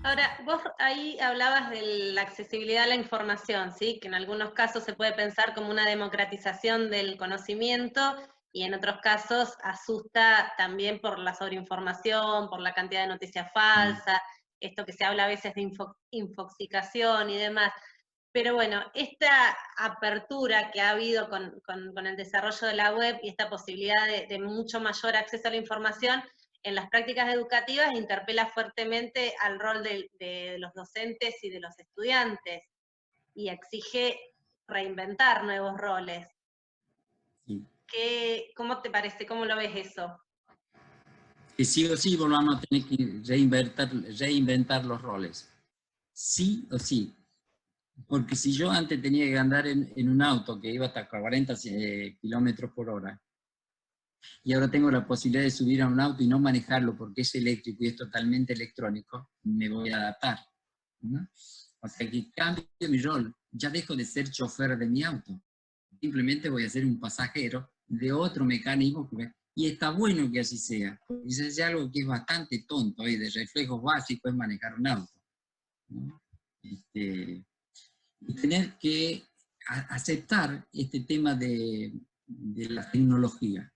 Ahora, vos ahí hablabas de la accesibilidad a la información, ¿sí? Que en algunos casos se puede pensar como una democratización del conocimiento y en otros casos asusta también por la sobreinformación, por la cantidad de noticias Mm. falsas, esto que se habla a veces de infoxicación y demás. Pero bueno, esta apertura que ha habido con el desarrollo de la web y esta posibilidad de mucho mayor acceso a la información, en las prácticas educativas interpela fuertemente al rol de los docentes y de los estudiantes y exige reinventar nuevos roles. Sí. ¿Cómo te parece? ¿Cómo lo ves eso? Que sí o sí volvamos a tener que reinventar los roles. Sí o sí. Porque si yo antes tenía que andar en un auto que iba hasta 40 kilómetros por hora, y ahora tengo la posibilidad de subir a un auto y no manejarlo porque es eléctrico y es totalmente electrónico, me voy a adaptar, ¿no? O sea que cambio mi rol, ya dejo de ser chofer de mi auto, simplemente voy a ser un pasajero de otro mecanismo, y está bueno que así sea, porque es algo que es bastante tonto y de reflejos básicos es manejar un auto, ¿no? Y tener que aceptar este tema de la tecnología.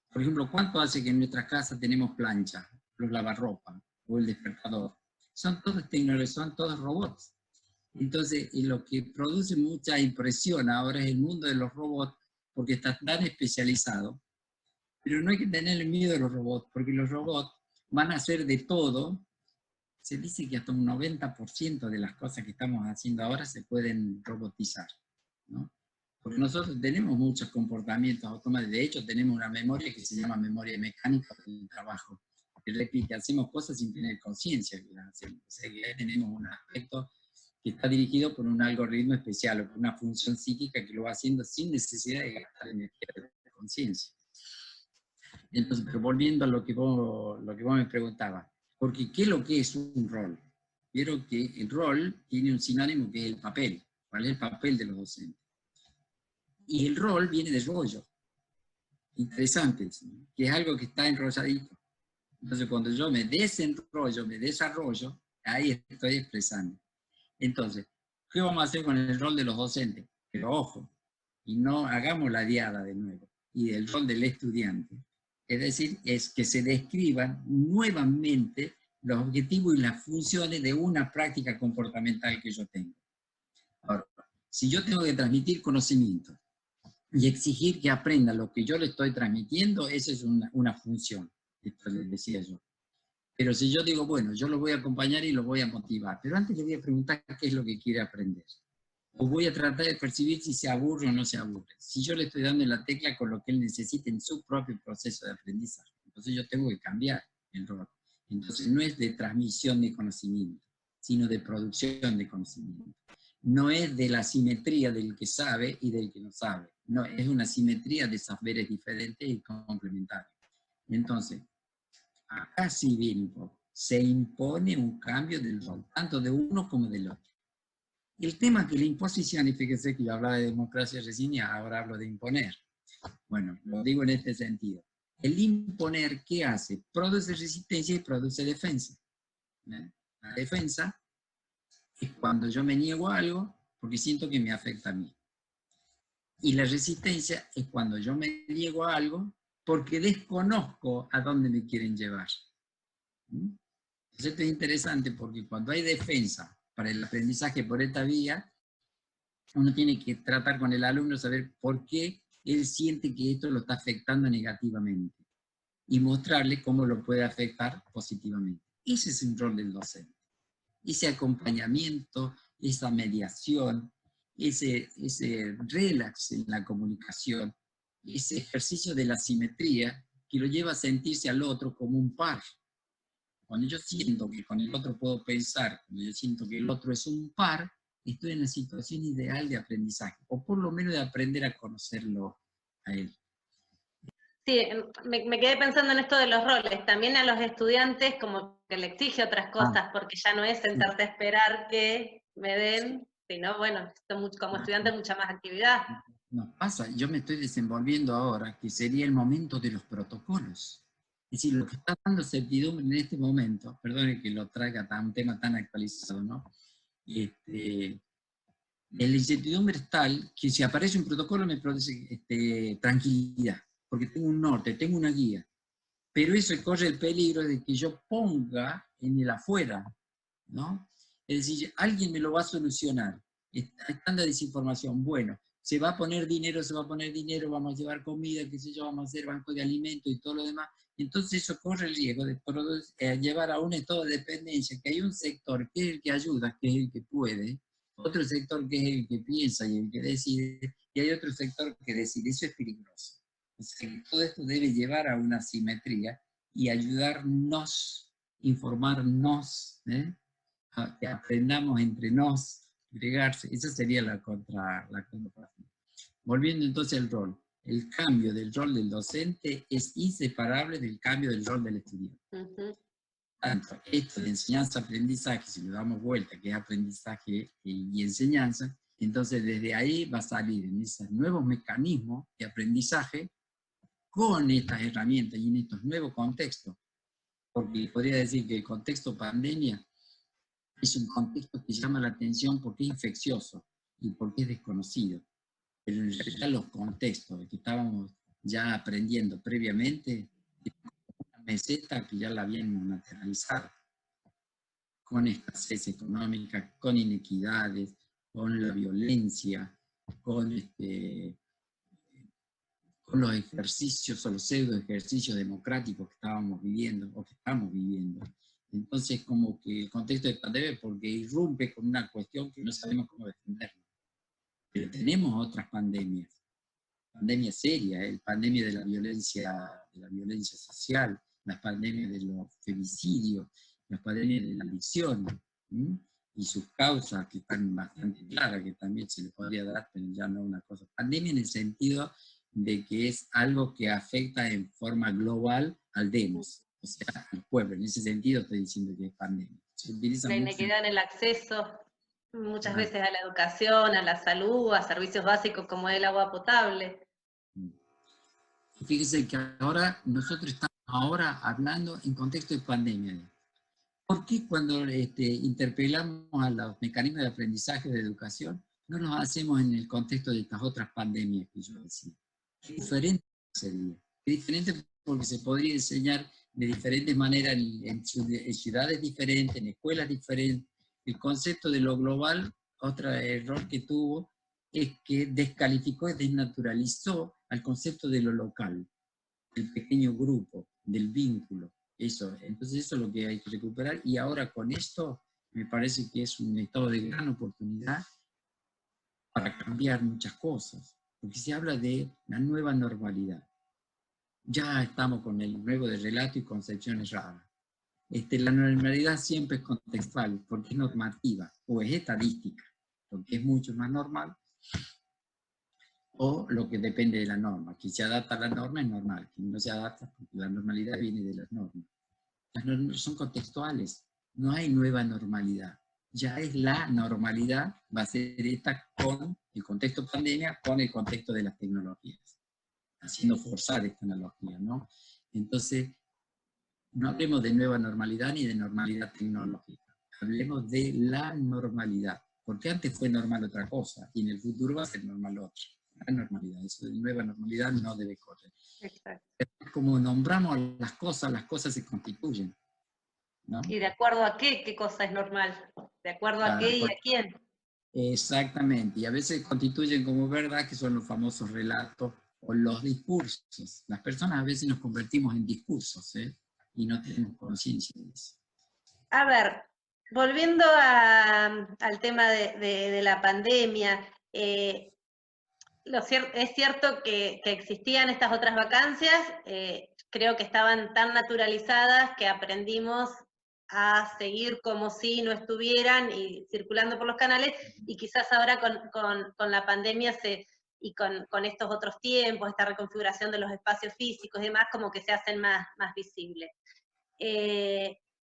Por ejemplo, ¿cuánto hace que en nuestras casas tenemos plancha, los lavarropas o el despertador? Son todos tecnologías, son todos robots. Entonces, y lo que produce mucha impresión ahora es el mundo de los robots, porque está tan especializado. Pero no hay que tenerle miedo a los robots, porque los robots van a hacer de todo. Se dice que hasta un 90% de las cosas que estamos haciendo ahora se pueden robotizar, ¿no? Porque nosotros tenemos muchos comportamientos automáticos. De hecho, tenemos una memoria que se llama memoria mecánica del trabajo, que repite, hacemos cosas sin tener conciencia que las hacemos. O sea que ahí tenemos un aspecto que está dirigido por un algoritmo especial o por una función psíquica que lo va haciendo sin necesidad de gastar energía de conciencia. Entonces, pero volviendo a lo que vos me preguntabas, porque ¿qué es lo que es un rol? Quiero que el rol tiene un sinónimo que es el papel. ¿Cuál es el papel de los docentes? Y el rol viene de rollo. Interesante, ¿sí? Que es algo que está enrolladito. Entonces, cuando yo me desenrollo, me desarrollo, ahí estoy expresando. Entonces, ¿qué vamos a hacer con el rol de los docentes? Pero ojo, y no hagamos la diada de nuevo, y el rol del estudiante. Es decir, es que se describan nuevamente los objetivos y las funciones de una práctica comportamental que yo tengo. Ahora, si yo tengo que transmitir conocimiento y exigir que aprenda lo que yo le estoy transmitiendo, esa es una función, esto les decía yo. Pero si yo digo, bueno, yo lo voy a acompañar y lo voy a motivar, pero antes le voy a preguntar qué es lo que quiere aprender. O voy a tratar de percibir si se aburre o no se aburre. Si yo le estoy dando en la tecla con lo que él necesita en su propio proceso de aprendizaje. Entonces yo tengo que cambiar el rol. Entonces no es de transmisión de conocimiento, sino de producción de conocimiento. No es de la simetría del que sabe y del que no sabe. No, es una simetría de saberes diferentes y complementarios. Entonces, acá sí viene un poco. Se impone un cambio del rol, tanto de uno como del otro. El tema que la imposición, y fíjese que yo hablaba de democracia recién y ahora hablo de imponer. Bueno, lo digo en este sentido. El imponer, ¿qué hace? Produce resistencia y produce defensa. La defensa es cuando yo me niego a algo porque siento que me afecta a mí. Y la resistencia es cuando yo me niego a algo porque desconozco a dónde me quieren llevar. Entonces esto es interesante porque cuando hay defensa para el aprendizaje por esta vía, uno tiene que tratar con el alumno, saber por qué él siente que esto lo está afectando negativamente y mostrarle cómo lo puede afectar positivamente. Ese es un rol del docente. Ese acompañamiento, esa mediación, ese relax en la comunicación, ese ejercicio de la simetría que lo lleva a sentirse al otro como un par. Cuando yo siento que con el otro puedo pensar, cuando yo siento que el otro es un par, estoy en la situación ideal de aprendizaje, o por lo menos de aprender a conocerlo a él. Sí, me quedé pensando en esto de los roles. También a los estudiantes como que le exige otras Ah, cosas, porque ya no es sí. sentarte a esperar que me den, sino, bueno, como estudiante mucha más actividad. Nos pasa, yo me estoy desenvolviendo ahora, que sería el momento de los protocolos. Es decir, lo que está dando certidumbre en este momento, perdone que lo traiga a un tema tan actualizado, ¿no? La incertidumbre es tal que si aparece un protocolo me produce tranquilidad, porque tengo un norte, tengo una guía. Pero eso corre el peligro de que yo ponga en el afuera, ¿no? Es decir, alguien me lo va a solucionar. Está tanta desinformación. Bueno, se va a poner dinero, vamos a llevar comida, qué sé yo, vamos a hacer banco de alimentos y todo lo demás. Entonces eso corre el riesgo de llevar a un estado de dependencia, que hay un sector que es el que ayuda, que es el que puede, otro sector que es el que piensa y el que decide, y hay otro sector que decide. Eso es peligroso. O sea, que todo esto debe llevar a una simetría y ayudarnos, informarnos, a que aprendamos entre nos, agregarse. Esa sería la contraparte. Volviendo entonces al rol. El cambio del rol del docente es inseparable del cambio del rol del estudiante. Tanto esto de enseñanza-aprendizaje, si le damos vuelta, que es aprendizaje y enseñanza, entonces desde ahí va a salir en esos nuevos mecanismos de aprendizaje con estas herramientas y en estos nuevos contextos. Porque podría decir que el contexto pandemia es un contexto que llama la atención porque es infeccioso y porque es desconocido. Pero en realidad los contextos que estábamos ya aprendiendo previamente, una meseta que ya la habíamos naturalizado, con escasez económica, con inequidades, con la violencia, con los ejercicios o los pseudo ejercicios democráticos que estábamos viviendo o que estamos viviendo. Entonces, como que el contexto de pandemia, porque irrumpe con una cuestión que no sabemos cómo defendernos. Pero tenemos otras pandemias, pandemia seria, la pandemia de la violencia social, las pandemias de los femicidios, las pandemias de la adicción, y sus causas que están bastante claras, que también se le podría dar, pero ya no una cosa. Pandemia en el sentido de que es algo que afecta en forma global al demos, o sea, al pueblo. En ese sentido estoy diciendo que es pandemia. Se utiliza La mucho inequidad en el acceso, muchas en... veces a la educación, a la salud, a servicios básicos como el agua potable. Fíjese que ahora nosotros estamos ahora hablando en contexto de pandemia. ¿Por qué cuando interpelamos a los mecanismos de aprendizaje de educación no los hacemos en el contexto de estas otras pandemias que yo decía? ¿Qué diferente sería? ¿Qué diferente? Porque se podría enseñar de diferentes maneras en ciudades diferentes, en escuelas diferentes. El concepto de lo global, otro error que tuvo, es que descalificó y desnaturalizó al concepto de lo local, del pequeño grupo, del vínculo. Entonces eso es lo que hay que recuperar, y ahora con esto me parece que es un estado de gran oportunidad para cambiar muchas cosas, porque se habla de la nueva normalidad. Ya estamos con el nuevo de relato y concepciones raras. La normalidad siempre es contextual, porque es normativa, o es estadística, lo que es mucho más normal, o lo que depende de la norma. Que se adapta a la norma es normal, que no se adapta porque la normalidad viene de las normas. Las normas son contextuales, no hay nueva normalidad. Ya es la normalidad, va a ser esta con el contexto pandemia, con el contexto de las tecnologías, haciendo forzar esta analogía, ¿no? Entonces, no hablemos de nueva normalidad ni de normalidad tecnológica, hablemos de la normalidad, porque antes fue normal otra cosa, y en el futuro va a ser normal otra. La normalidad, eso de nueva normalidad no debe correr. Exacto. Como nombramos las cosas se constituyen, ¿no? ¿Y de acuerdo a qué cosa es normal? ¿De acuerdo a qué y a quién? Exactamente, y a veces constituyen como verdad, que son los famosos relatos o los discursos. Las personas a veces nos convertimos en discursos, y no tenemos conciencia de eso. A ver, volviendo al tema de la pandemia, es cierto que existían estas otras vacancias, creo que estaban tan naturalizadas que aprendimos a seguir como si no estuvieran y circulando por los canales, y quizás ahora con la pandemia y con estos otros tiempos, esta reconfiguración de los espacios físicos y demás, como que se hacen más visibles.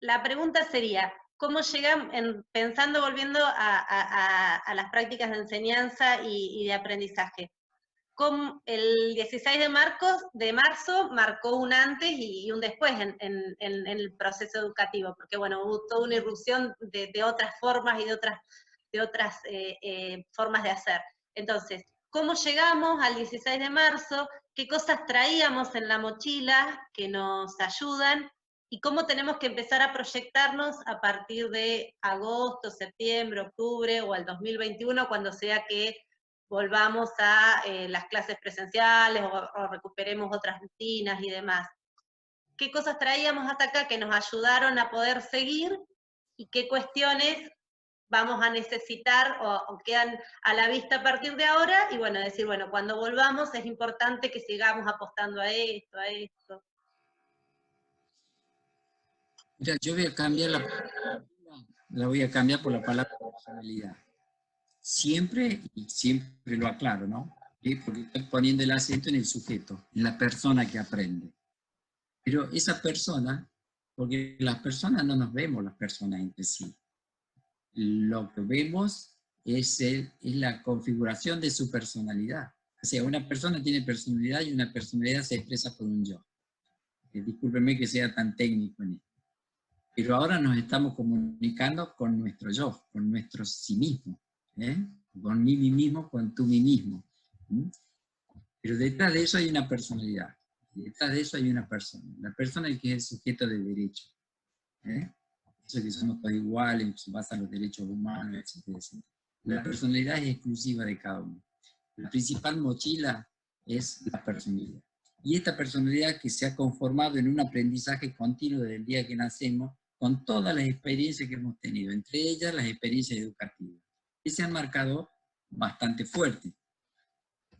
La pregunta sería, ¿cómo llegamos, volviendo a las prácticas de enseñanza y de aprendizaje, el 16 de marzo marcó un antes y un después en el proceso educativo, porque bueno, hubo toda una irrupción de otras formas y de otras formas de hacer. Entonces, ¿cómo llegamos al 16 de marzo? ¿Qué cosas traíamos en la mochila que nos ayudan? ¿Y cómo tenemos que empezar a proyectarnos a partir de agosto, septiembre, octubre o el 2021, cuando sea que volvamos a las clases presenciales o recuperemos otras rutinas y demás? ¿Qué cosas traíamos hasta acá que nos ayudaron a poder seguir y qué cuestiones vamos a necesitar o quedan a la vista a partir de ahora? Y bueno, decir, bueno, cuando volvamos es importante que sigamos apostando a esto, a esto. Mira, yo voy a cambiar la voy a cambiar por la palabra personalidad. Siempre, y siempre lo aclaro, ¿no? ¿Sí? Porque estoy poniendo el acento en el sujeto, en la persona que aprende. Pero esa persona, porque las personas no nos vemos las personas entre sí. Lo que vemos es la configuración de su personalidad. O sea, una persona tiene personalidad y una personalidad se expresa por un yo. Discúlpenme que sea tan técnico en esto. Pero ahora nos estamos comunicando con nuestro yo, con nuestro sí mismo. Con mí mismo, con tú mí mismo. Pero detrás de eso hay una personalidad. Detrás de eso hay una persona. La persona es que es el sujeto de derecho. Eso que somos todos iguales, se basa en los derechos humanos, etcétera, etcétera. La personalidad es exclusiva de cada uno. La principal mochila es la personalidad. Y esta personalidad que se ha conformado en un aprendizaje continuo desde el día que nacemos, con todas las experiencias que hemos tenido, entre ellas las experiencias educativas, que se han marcado bastante fuerte.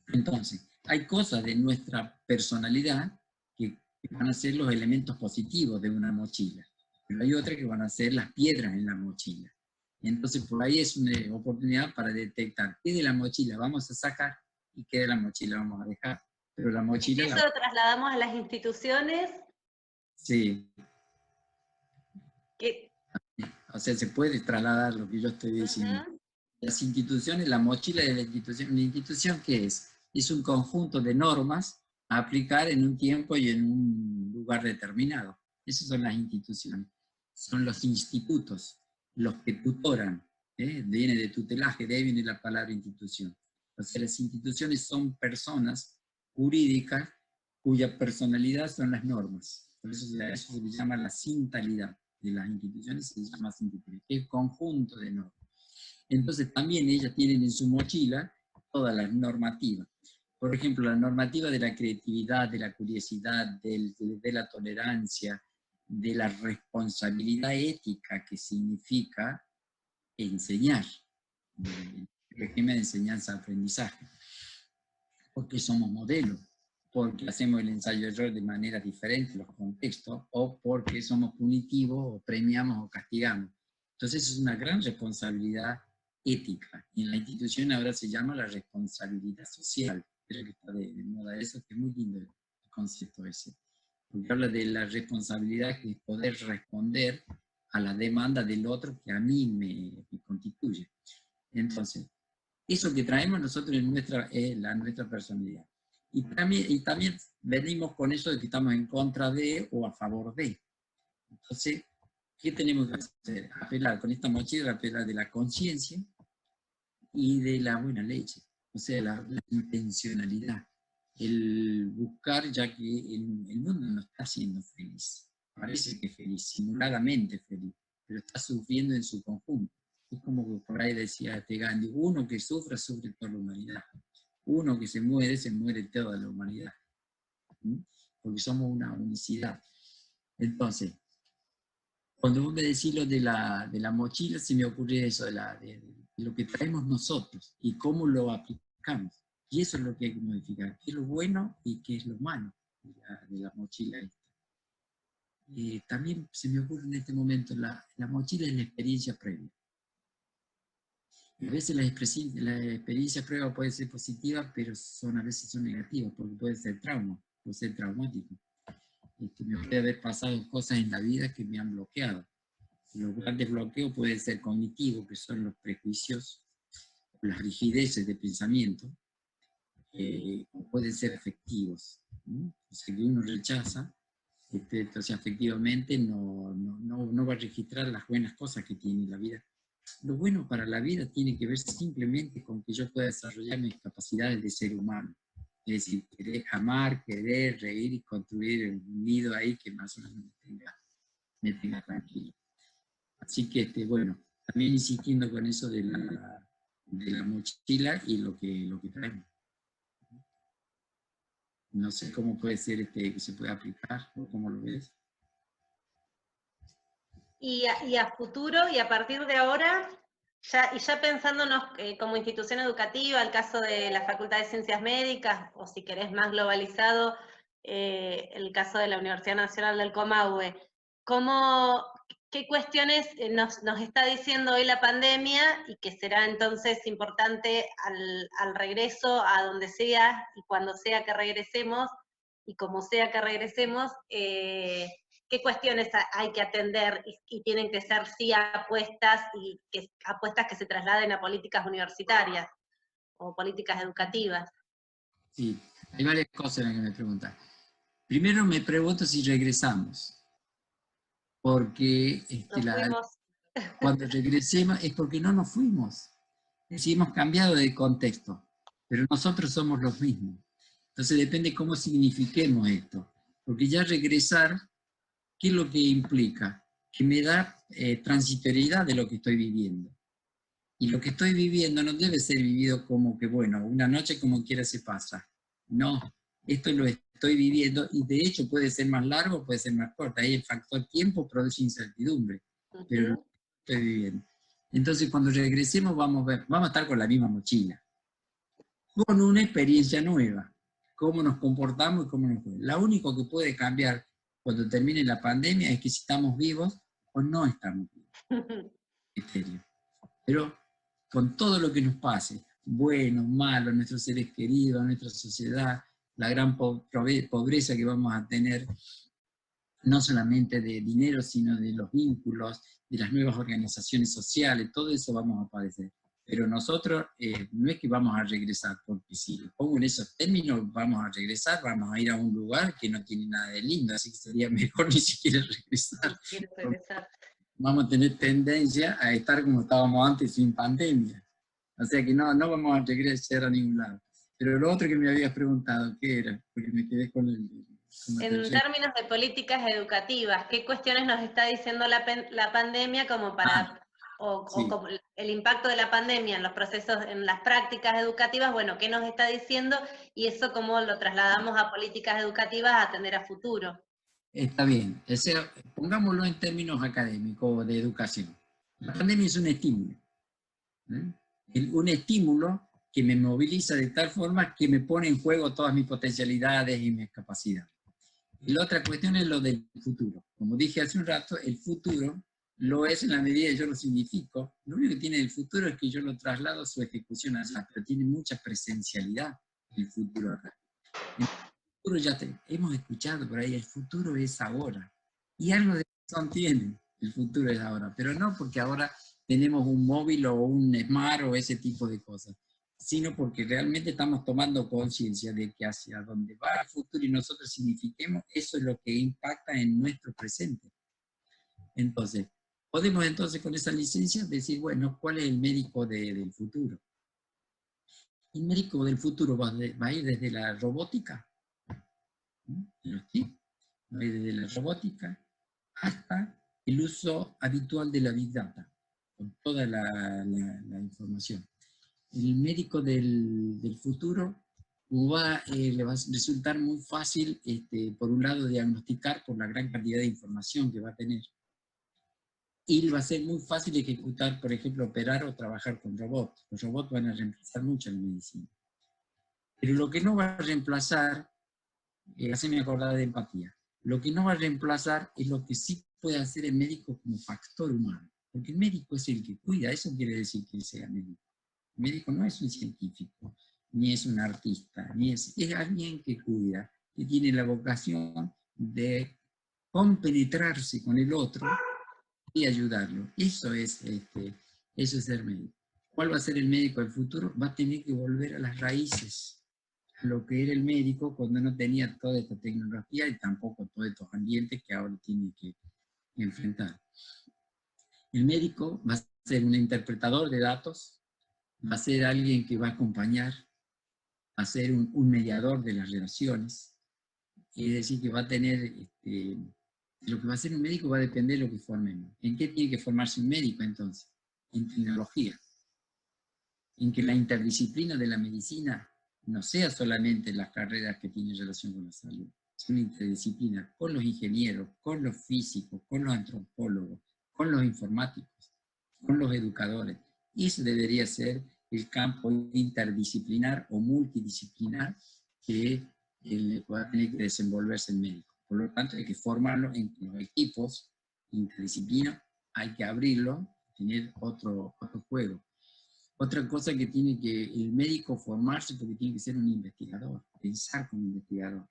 Entonces, hay cosas de nuestra personalidad que van a ser los elementos positivos de una mochila, pero hay otras que van a ser las piedras en la mochila. Entonces, por ahí es una oportunidad para detectar qué de la mochila vamos a sacar y qué de la mochila vamos a dejar. Pero la mochila... ¿Y eso lo trasladamos a las instituciones? Sí. ¿Qué? O sea, se puede trasladar lo que yo estoy diciendo. Las instituciones, la mochila de la institución, ¿una institución qué es? Es un conjunto de normas a aplicar en un tiempo y en un lugar determinado. Esas son las instituciones. Son los institutos, los que tutoran. Viene de tutelaje, de ahí viene la palabra institución. O sea, las instituciones son personas jurídicas cuya personalidad son las normas. Por eso eso se le llama la sintalidad de las instituciones, se llama sintalidad, que es conjunto de normas. Entonces también ellas tienen en su mochila todas las normativas. Por ejemplo, la normativa de la creatividad, de la curiosidad, de la tolerancia, de la responsabilidad ética que significa enseñar, el régimen de enseñanza-aprendizaje, porque somos modelos, porque hacemos el ensayo-error de manera diferente en los contextos, o porque somos punitivos, o premiamos o castigamos. Entonces es una gran responsabilidad ética. Y en la institución ahora se llama la responsabilidad social. Creo que está de moda eso, que es muy lindo el concepto ese. Porque habla de la responsabilidad que es poder responder a la demanda del otro que a mí me constituye. Entonces, eso que traemos nosotros es nuestra personalidad. Y también venimos con eso de que estamos en contra de o a favor de. Entonces, ¿qué tenemos que hacer? Apelar con esta mochila, apelar de la conciencia y de la buena leche. O sea, la intencionalidad. El buscar, ya que el mundo no está siendo feliz. Parece que es feliz, simuladamente feliz, pero está sufriendo en su conjunto. Es como que por ahí decía Gandhi, uno que sufra, sufre toda la humanidad. Uno que se muere toda la humanidad. Porque somos una unicidad. Entonces, cuando vos me decís lo de la mochila, se me ocurre eso, de lo que traemos nosotros y cómo lo aplicamos. Y eso es lo que hay que modificar. ¿Qué es lo bueno y qué es lo malo de la mochila esta? También se me ocurre en este momento, la mochila es la experiencia previa. Y a veces la experiencia previa puede ser positiva, pero a veces son negativas, porque puede ser trauma, puede ser traumático. Me puede haber pasado cosas en la vida que me han bloqueado. Los grandes bloqueos pueden ser cognitivos, que son los prejuicios, las rigideces de pensamiento, pueden ser afectivos. O sea, que uno rechaza, entonces afectivamente no va a registrar las buenas cosas que tiene la vida. Lo bueno para la vida tiene que ver simplemente con que yo pueda desarrollar mis capacidades de ser humano. Es decir, querer amar, querer, reír y construir un nido ahí que más o menos me tenga tranquilo. Así que, bueno, también insistiendo con eso de la mochila y lo que traemos. No sé cómo puede ser que se puede aplicar, o cómo lo ves. Y a futuro, y a partir de ahora, ya pensándonos como institución educativa, el caso de la Facultad de Ciencias Médicas, o si querés más globalizado, el caso de la Universidad Nacional del Comahue, ¿qué cuestiones nos está diciendo hoy la pandemia y que será entonces importante al regreso a donde sea y cuando sea que regresemos y como sea que regresemos? ¿Qué cuestiones hay que atender y tienen que ser sí apuestas y apuestas que se trasladen a políticas universitarias o políticas educativas? Sí, hay varias cosas en las que me preguntan. Primero me pregunto si regresamos, porque cuando regresemos es porque no nos fuimos. Es decir, hemos cambiado de contexto, pero nosotros somos los mismos. Entonces depende cómo signifiquemos esto, porque ya regresar, ¿qué es lo que implica? Que me da transitoriedad de lo que estoy viviendo. Y lo que estoy viviendo no debe ser vivido como que, bueno, una noche como quiera se pasa. No, esto lo estoy viviendo y de hecho puede ser más largo, puede ser más corto. Ahí el factor tiempo produce incertidumbre, pero lo estoy viviendo. Entonces cuando regresemos vamos a estar con la misma mochila, con una experiencia nueva, cómo nos comportamos y cómo nos fue. Lo único que puede cambiar cuando termine la pandemia es que si estamos vivos o no estamos vivos. Pero con todo lo que nos pase, bueno, malo, nuestros seres queridos, nuestra sociedad, la gran pobreza que vamos a tener, no solamente de dinero, sino de los vínculos, de las nuevas organizaciones sociales, todo eso vamos a padecer. Pero nosotros no es que vamos a regresar, porque si lo pongo en esos términos, vamos a regresar, vamos a ir a un lugar que no tiene nada de lindo, así que sería mejor ni siquiera regresar. Vamos a tener tendencia a estar como estábamos antes sin pandemia. O sea que no vamos a regresar a ningún lado. Pero lo otro que me habías preguntado, ¿qué era? Porque me quedé con el... En términos de políticas educativas, ¿qué cuestiones nos está diciendo la pandemia como para... sí. como el impacto de la pandemia en los procesos, en las prácticas educativas, bueno, ¿qué nos está diciendo? Y eso cómo lo trasladamos a políticas educativas a atender a futuro. Está bien, pongámoslo en términos académicos de educación. La pandemia es un estímulo. Un estímulo que me moviliza de tal forma que me pone en juego todas mis potencialidades y mis capacidades. Y la otra cuestión es lo del futuro. Como dije hace un rato, el futuro lo es en la medida que yo lo significo. Lo único que tiene el futuro es que yo lo traslado a su ejecución allá, pero tiene mucha presencialidad el futuro acá. El futuro ya hemos escuchado por ahí, el futuro es ahora. Y algo de razón tiene, el futuro es ahora, pero no porque ahora tenemos un móvil o un smart o ese tipo de cosas, sino porque realmente estamos tomando conciencia de que hacia donde va el futuro y nosotros signifiquemos, eso es lo que impacta en nuestro presente. Entonces, podemos entonces con esa licencia decir, bueno, ¿cuál es el médico del futuro? El médico del futuro va a ir desde la robótica, va a ir desde la robótica hasta el uso habitual de la Big Data, con toda la información. El médico del futuro le va a resultar muy fácil, por un lado, diagnosticar por la gran cantidad de información que va a tener. Y va a ser muy fácil ejecutar, por ejemplo, operar o trabajar con robots. Los robots van a reemplazar mucho la medicina. Pero lo que no va a reemplazar, haceme acordar de empatía, lo que no va a reemplazar es lo que sí puede hacer el médico como factor humano. Porque el médico es el que cuida, eso quiere decir que sea médico. El médico no es un científico, ni es un artista, es alguien que cuida, que tiene la vocación de compenetrarse con el otro y ayudarlo. Eso es ser médico. ¿Cuál va a ser el médico del futuro? Va a tener que volver a las raíces. a lo que era el médico cuando no tenía toda esta tecnología y tampoco todos estos ambientes que ahora tiene que enfrentar. El médico va a ser un interpretador de datos, va a ser alguien que va a acompañar, va a ser un mediador de las relaciones, es decir, que va a tener, lo que va a ser un médico va a depender de lo que formemos. ¿En qué tiene que formarse un médico entonces? En tecnología, en que la interdisciplina de la medicina no sea solamente las carreras que tienen relación con la salud, sino interdisciplina con los ingenieros, con los físicos, con los antropólogos, con los informáticos, con los educadores. Y ese debería ser el campo interdisciplinar o multidisciplinar que va a tener que desenvolverse el médico. Por lo tanto, hay que formarlo en los equipos interdisciplina, hay que abrirlo, tener otro juego. Otra cosa que tiene que el médico formarse, porque tiene que ser un investigador, pensar como investigador.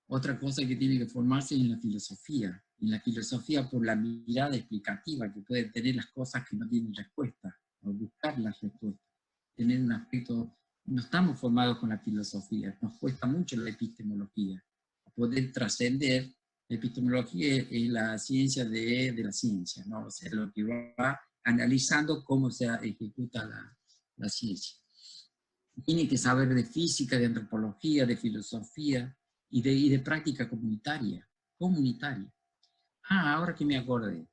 Otra cosa que tiene que formarse es en la filosofía por la mirada explicativa que puede tener las cosas que no tienen respuesta, o buscar las respuestas, tener un aspecto, no estamos formados con la filosofía, nos cuesta mucho la epistemología, poder trascender. La epistemología es la ciencia de la ciencia, ¿no? O sea, lo que va analizando cómo se ejecuta la ciencia. Tiene que saber de física, de antropología, de filosofía y de práctica comunitaria. Ahora que me acordé,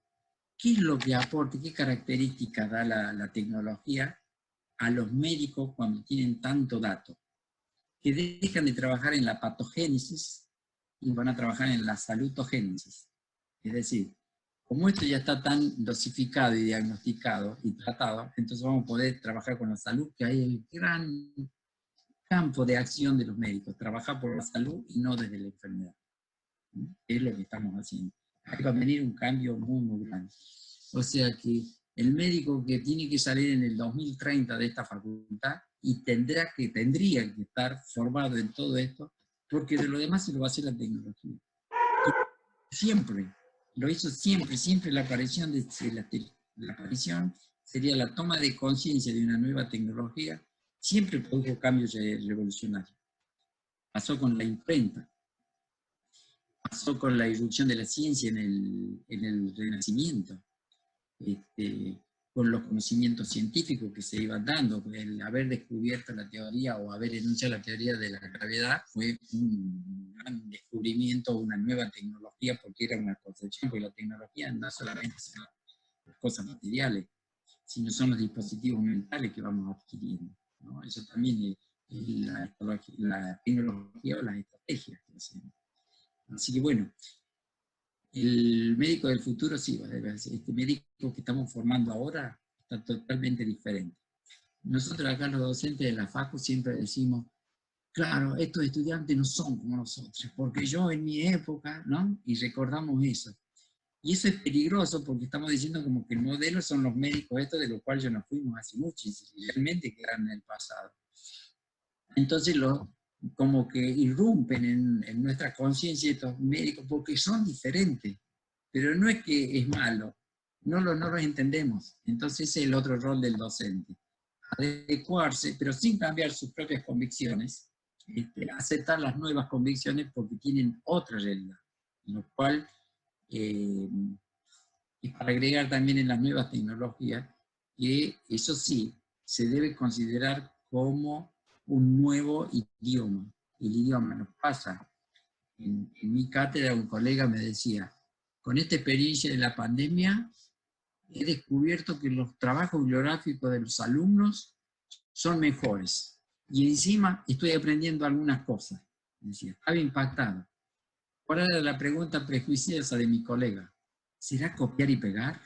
¿qué es lo que aporta, qué características da la tecnología a los médicos cuando tienen tanto dato? Que dejan de trabajar en la patogénesis y van a trabajar en la salutogénesis. Es decir, como esto ya está tan dosificado y diagnosticado y tratado, entonces vamos a poder trabajar con la salud, que hay el gran campo de acción de los médicos, trabajar por la salud y no desde la enfermedad. Es lo que estamos haciendo. Ahí va a venir un cambio muy, muy grande. O sea que el médico que tiene que salir en el 2030 de esta facultad y tendría que estar formado en todo esto, porque de lo demás se lo va a hacer la tecnología. Siempre, lo hizo siempre la aparición la aparición sería la toma de conciencia de una nueva tecnología, siempre produjo cambios revolucionarios. Pasó con la imprenta, pasó con la irrupción de la ciencia en el Renacimiento, con los conocimientos científicos que se iban dando. El haber descubierto la teoría o haber enunciado la teoría de la gravedad fue un gran descubrimiento, una nueva tecnología, porque era una concepción, porque la tecnología no solamente son las cosas materiales, sino son los dispositivos mentales que vamos adquiriendo, ¿no? Eso también es la tecnología o las estrategias que hacemos. Así que bueno, el médico del futuro sí, este médico que estamos formando ahora está totalmente diferente. Nosotros acá los docentes de la FACU siempre decimos, claro, estos estudiantes no son como nosotros, porque yo en mi época, ¿no? Y recordamos eso. Y eso es peligroso porque estamos diciendo como que el modelo son los médicos estos de los cuales ya nos fuimos hace mucho y realmente quedaron en el pasado. Entonces como que irrumpen en nuestra conciencia estos médicos porque son diferentes, pero no es que es malo, no los entendemos. Entonces ese es el otro rol del docente, adecuarse, pero sin cambiar sus propias convicciones, aceptar las nuevas convicciones porque tienen otra realidad, lo cual y para agregar también en las nuevas tecnologías, que eso sí, se debe considerar como un nuevo idioma. El idioma nos pasa. En mi cátedra un colega me decía, con esta experiencia de la pandemia, he descubierto que los trabajos bibliográficos de los alumnos son mejores. Y encima estoy aprendiendo algunas cosas. Decía, estaba impactado. ¿Cuál era la pregunta prejuiciosa de mi colega? ¿Será copiar y pegar?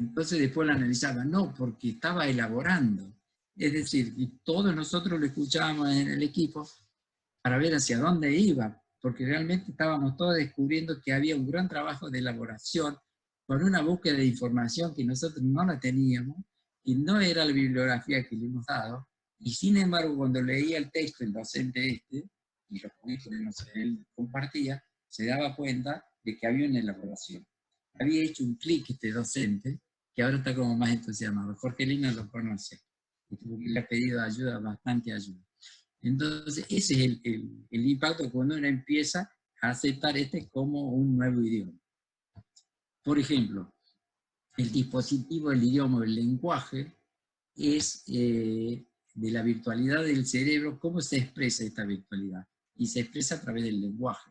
Entonces después la analizaba, no, porque estaba elaborando. Es decir, y todos nosotros lo escuchábamos en el equipo para ver hacia dónde iba, porque realmente estábamos todos descubriendo que había un gran trabajo de elaboración con una búsqueda de información que nosotros no la teníamos, y no era la bibliografía que le hemos dado, y sin embargo cuando leía el texto el docente y los currículos que él compartía, se daba cuenta de que había una elaboración. Había hecho un clic este docente, que ahora está como más entusiasmado. Jorge Lina lo conoce. porque le ha pedido ayuda, bastante ayuda. Entonces, ese es el impacto cuando uno empieza a aceptar como un nuevo idioma. Por ejemplo, el dispositivo, el idioma, el lenguaje, es de la virtualidad del cerebro. ¿Cómo se expresa esta virtualidad? Y se expresa a través del lenguaje,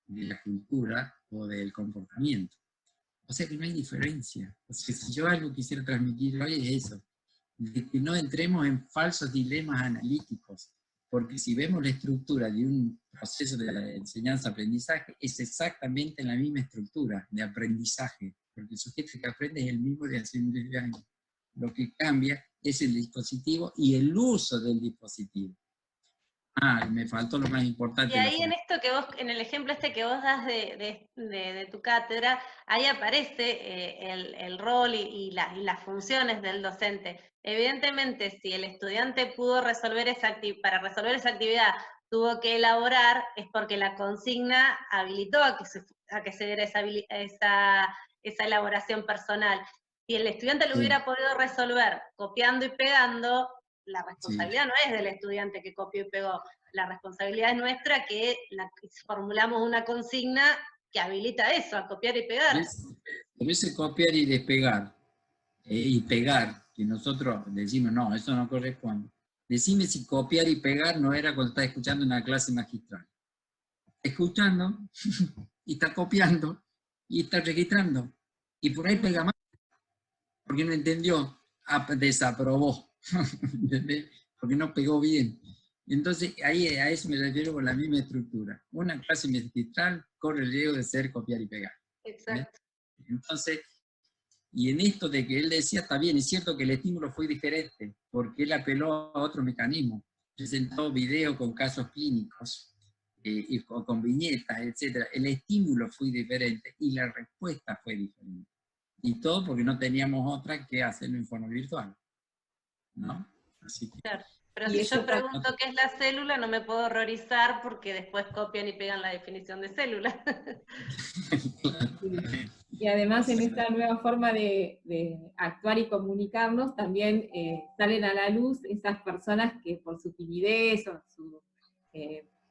de la cultura o del comportamiento. O sea que no hay diferencia. O sea, si yo algo quisiera transmitir hoy es eso, de que no entremos en falsos dilemas analíticos, porque si vemos la estructura de un proceso de la enseñanza-aprendizaje, es exactamente la misma estructura de aprendizaje, porque el sujeto que aprende es el mismo de hace miles de años. Lo que cambia es el dispositivo y el uso del dispositivo. Me faltó lo más importante. Y ahí en esto que vos, en el ejemplo este que vos das de tu cátedra, ahí aparece el rol y las funciones del docente. Evidentemente, si el estudiante pudo resolver para resolver esa actividad tuvo que elaborar, es porque la consigna habilitó a que se diera esa elaboración personal. Si el estudiante lo hubiera podido resolver copiando y pegando, la responsabilidad no es del estudiante que copió y pegó, la responsabilidad es nuestra que formulamos una consigna que habilita eso, a copiar y pegar. Pero ese copiar y despegar, y pegar, que nosotros decimos, no, eso no corresponde. Decime si copiar y pegar no era cuando estás escuchando una clase magistral. Escuchando, y está copiando, y está registrando. Y por ahí pega más, porque no entendió, desaprobó, porque no pegó bien. Entonces, ahí a eso me refiero con la misma estructura. Una clase magistral corre el riesgo de ser copiar y pegar. Exacto. Entonces, y en esto de que él decía, está bien, es cierto que el estímulo fue diferente, porque él apeló a otro mecanismo. Presentó video con casos clínicos, y con viñetas, etc. El estímulo fue diferente y la respuesta fue diferente. Y todo porque no teníamos otra que hacerlo en forma virtual, ¿no? Así que... Claro. Pero si yo pregunto qué es la célula, no me puedo horrorizar porque después copian y pegan la definición de célula. Y además en esta nueva forma de actuar y comunicarnos, también salen a la luz esas personas que por su timidez o su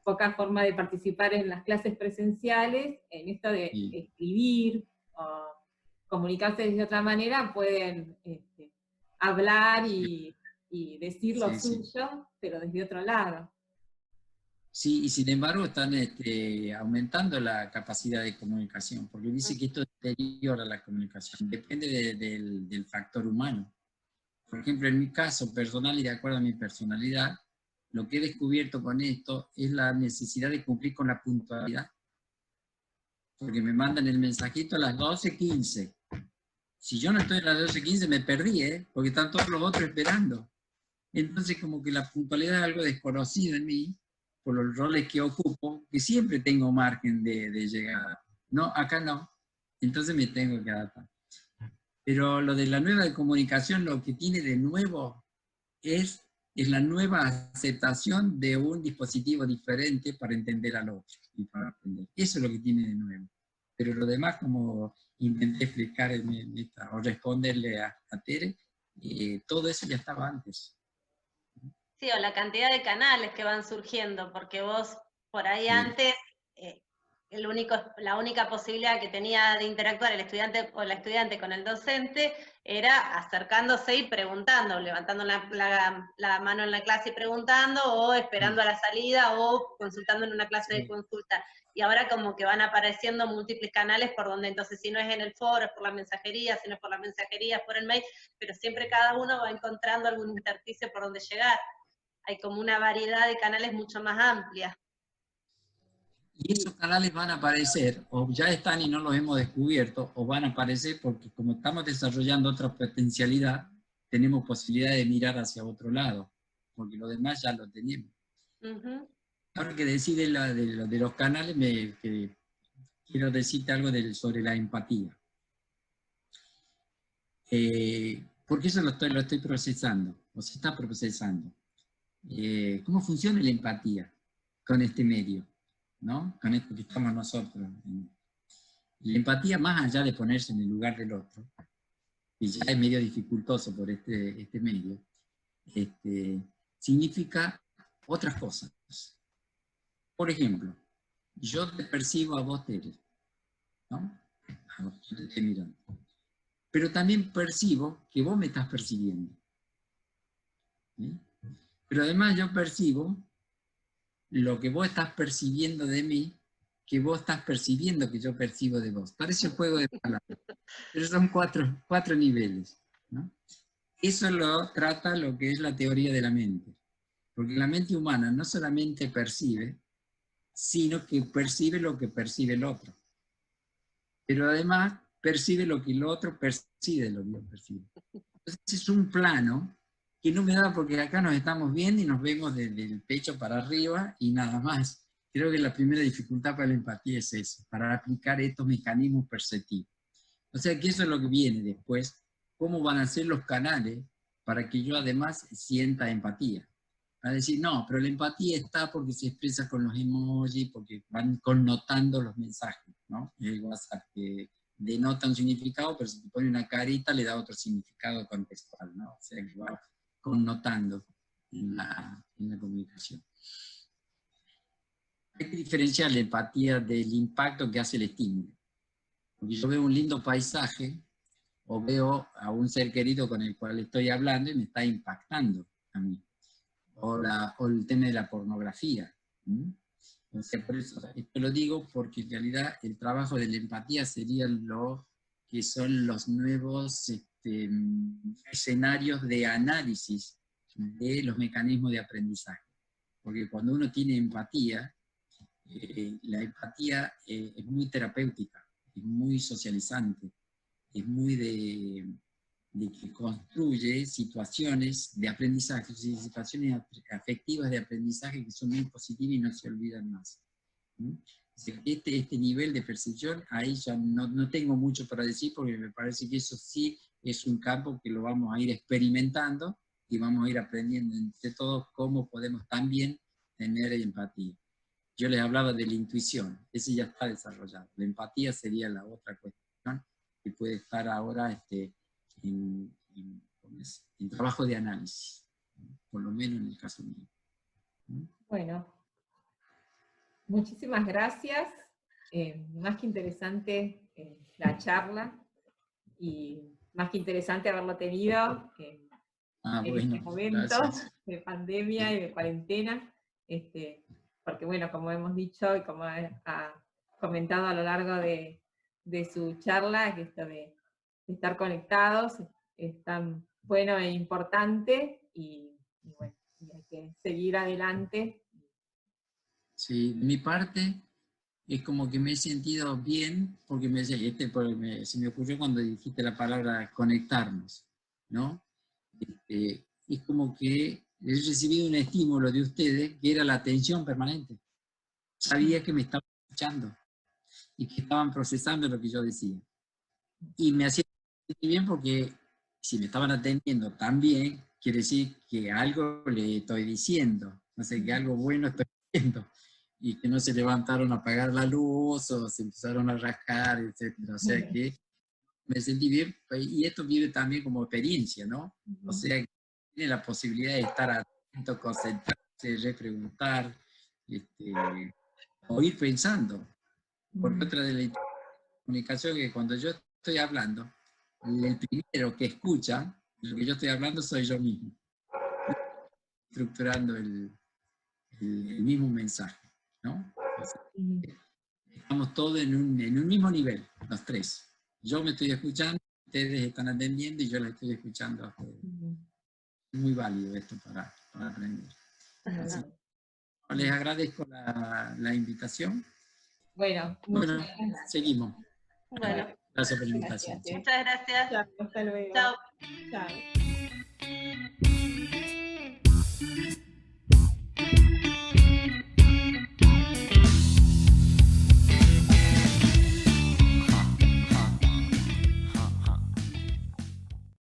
poca forma de participar en las clases presenciales, en esto de escribir o comunicarse de otra manera, pueden hablar y decir lo suyo, pero desde otro lado. Sí, y sin embargo están aumentando la capacidad de comunicación, porque dice que esto deteriora la comunicación, depende del factor humano. Por ejemplo, en mi caso personal y de acuerdo a mi personalidad, lo que he descubierto con esto es la necesidad de cumplir con la puntualidad. Porque me mandan el mensajito a las 12:15. Si yo no estoy a las 12:15 me perdí, porque están todos los otros esperando. Entonces como que la puntualidad es algo desconocido en mí, por los roles que ocupo, que siempre tengo margen de llegada. No, acá no. Entonces me tengo que adaptar. Pero lo de la nueva comunicación, lo que tiene de nuevo es la nueva aceptación de un dispositivo diferente para entender al otro y para aprender. Eso es lo que tiene de nuevo. Pero lo demás, como intenté explicar o responderle a Tere, todo eso ya estaba antes. Sí, o la cantidad de canales que van surgiendo, porque vos por ahí antes, la única posibilidad que tenía de interactuar el estudiante o la estudiante con el docente era acercándose y preguntando, levantando la mano en la clase y preguntando, o esperando a la salida, o consultando en una clase de consulta. Y ahora como que van apareciendo múltiples canales por donde entonces si no es en el foro, es por la mensajería, si no es por la mensajería, es por el mail, pero siempre cada uno va encontrando algún intersticio por donde llegar. Hay como una variedad de canales mucho más amplia. Y esos canales van a aparecer, o ya están y no los hemos descubierto, o van a aparecer porque como estamos desarrollando otra potencialidad, tenemos posibilidad de mirar hacia otro lado, porque lo demás ya lo tenemos. Ahora que decide de los canales, quiero decirte algo sobre la empatía. Porque eso lo estoy procesando, o se está procesando. ¿Cómo funciona la empatía con este medio? ¿No? Con esto que estamos nosotros. La empatía, más allá de ponerse en el lugar del otro, que ya es medio dificultoso por este medio, significa otras cosas. Por ejemplo, yo te percibo a vos, Tere, ¿no? Yo te estoy mirando. Pero también percibo que vos me estás percibiendo. ¿Sí? Pero además yo percibo lo que vos estás percibiendo de mí, que vos estás percibiendo que yo percibo de vos. Parece un juego de palabras, pero son cuatro niveles, ¿no? Eso lo trata lo que es la teoría de la mente. Porque la mente humana no solamente percibe, sino que percibe lo que percibe el otro. Pero además percibe lo que el otro percibe de lo que yo percibo. Entonces es un plano que no me da, porque acá nos estamos viendo y nos vemos desde el pecho para arriba y nada más. Creo que la primera dificultad para la empatía es eso, para aplicar estos mecanismos perceptivos. O sea que eso es lo que viene después, cómo van a ser los canales para que yo además sienta empatía. A decir, no, pero la empatía está porque se expresa con los emojis, porque van connotando los mensajes, ¿no? El WhatsApp que denota un significado, pero si te pone una carita le da otro significado contextual, ¿no? O sea, que va connotando en la comunicación. Hay que diferenciar la empatía del impacto que hace el estímulo. Porque yo veo un lindo paisaje, o veo a un ser querido con el cual estoy hablando y me está impactando a mí. O el tema de la pornografía. Entonces, por eso, esto lo digo porque en realidad el trabajo de la empatía sería lo que son los nuevos escenarios de análisis de los mecanismos de aprendizaje. Porque cuando uno tiene empatía, la empatía es muy terapéutica, es muy socializante, es muy de que construye situaciones de aprendizaje, situaciones afectivas de aprendizaje que son muy positivas y no se olvidan más. Este nivel de percepción, ahí ya no tengo mucho para decir, porque me parece que eso sí es un campo que lo vamos a ir experimentando y vamos a ir aprendiendo entre todos cómo podemos también tener empatía. Yo les hablaba de la intuición, ese ya está desarrollado. La empatía sería la otra cuestión que puede estar ahora en trabajo de análisis, por lo menos en el caso mío. Bueno, muchísimas gracias. Más que interesante la charla, y más que interesante haberlo tenido en este momento de pandemia y de cuarentena, porque bueno, como hemos dicho y como ha comentado a lo largo de su charla, que esto de estar conectados es tan bueno e importante, y bueno, y hay que seguir adelante. Sí, de mi parte es como que me he sentido bien, porque se me ocurrió cuando dijiste la palabra conectarnos, ¿no? Es como que he recibido un estímulo de ustedes que era la atención permanente. Sabía que me estaban escuchando y que estaban procesando lo que yo decía. Y me hacía sentir bien porque si me estaban atendiendo tan bien, quiere decir que algo le estoy diciendo, no sé, que algo bueno estoy diciendo, y que no se levantaron a apagar la luz o se empezaron a rascar, etc. O sea que me sentí bien, y esto vive también como experiencia, ¿no? O sea que tiene la posibilidad de estar atento, concentrarse, repreguntar, o ir pensando. Porque otra de la comunicación es que cuando yo estoy hablando, el primero que escucha lo que yo estoy hablando soy yo mismo, estructurando el mismo mensaje, ¿no? O sea, estamos todos en un mismo nivel, los tres. Yo me estoy escuchando, ustedes están atendiendo y yo les estoy escuchando a ustedes. Es muy válido esto para aprender. Así, les agradezco la invitación. Bueno, seguimos. Bueno, Gracias por la invitación. Muchas gracias. Hasta luego. Chao. Chao.